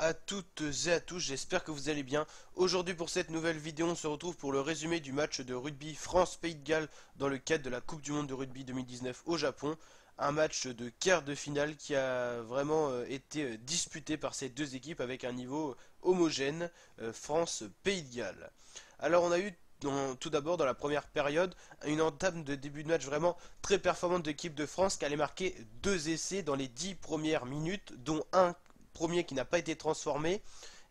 à toutes et à tous, j'espère que vous allez bien. Aujourd'hui pour cette nouvelle vidéo, on se retrouve pour le résumé du match de rugby France-Pays de Galles dans le cadre de la Coupe du Monde de rugby 2019 au Japon. Un match de quart de finale qui a vraiment été disputé par ces deux équipes avec un niveau homogène, France-Pays de Galles. Alors on a eu tout d'abord dans la première période une entame de début de match vraiment très performante de l'équipe de France qui allait marquer deux essais dans les 10 premières minutes, dont un premier qui n'a pas été transformé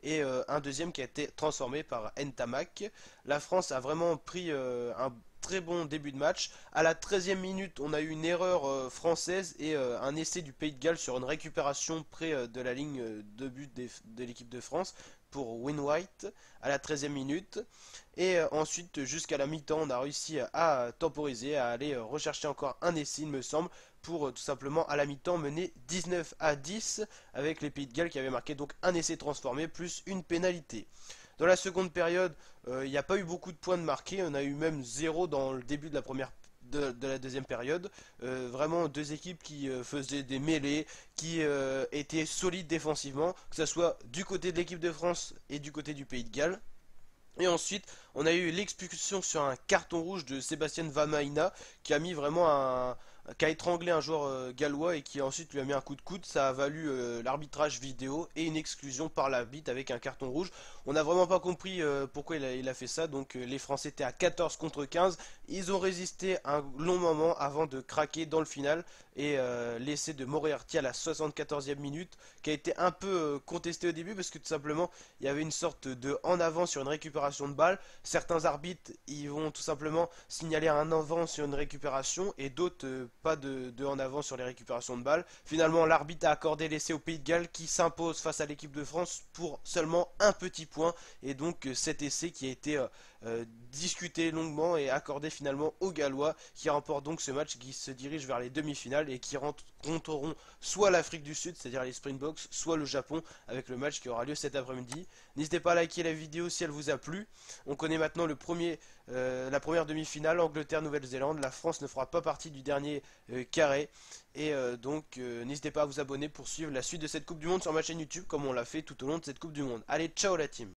et un deuxième qui a été transformé par Ntamak. La France a vraiment pris un très bon début de match. À la 13e minute, on a eu une erreur française et un essai du Pays de Galles sur une récupération près de la ligne de but de l'équipe de France pour Win White à la 13e minute. Et ensuite, jusqu'à la mi-temps, on a réussi à temporiser, à aller rechercher encore un essai, il me semble, pour tout simplement à la mi-temps mener 19-10 avec les Pays de Galles qui avaient marqué donc un essai transformé plus une pénalité. Dans la seconde période, il n'y a pas eu beaucoup de points de marqués, on a eu même 0 dans le début de la première de la deuxième période. Vraiment deux équipes qui faisaient des mêlées, qui étaient solides défensivement, que ce soit du côté de l'équipe de France et du côté du Pays de Galles. Et ensuite, on a eu l'expulsion sur un carton rouge de Sébastien Vamaina qui a mis vraiment qui a étranglé un joueur gallois et qui ensuite lui a mis un coup de coude. Ça a valu l'arbitrage vidéo et une exclusion par l'arbitre avec un carton rouge. On n'a vraiment pas compris pourquoi il a fait ça. Donc les Français étaient à 14 contre 15. Ils ont résisté un long moment avant de craquer dans le final. Et l'essai de Moriarty à la 74e minute qui a été un peu contesté au début parce que tout simplement il y avait une sorte de en avant sur une récupération de balle. Certains arbitres ils vont tout simplement signaler un avant sur une récupération et d'autres pas de en avant sur les récupérations de balles. Finalement l'arbitre a accordé l'essai au Pays de Galles qui s'impose face à l'équipe de France pour seulement un petit point et donc cet essai qui a été discuté longuement et accordé finalement aux Gallois qui remportent donc ce match qui se dirige vers les demi-finales et qui rencontreront soit l'Afrique du Sud, c'est-à-dire les Springboks, soit le Japon avec le match qui aura lieu cet après-midi. N'hésitez pas à liker la vidéo si elle vous a plu. On connaît maintenant la première demi-finale, Angleterre-Nouvelle-Zélande. La France ne fera pas partie du dernier carré. Et donc n'hésitez pas à vous abonner pour suivre la suite de cette Coupe du Monde sur ma chaîne YouTube comme on l'a fait tout au long de cette Coupe du Monde. Allez, ciao la team!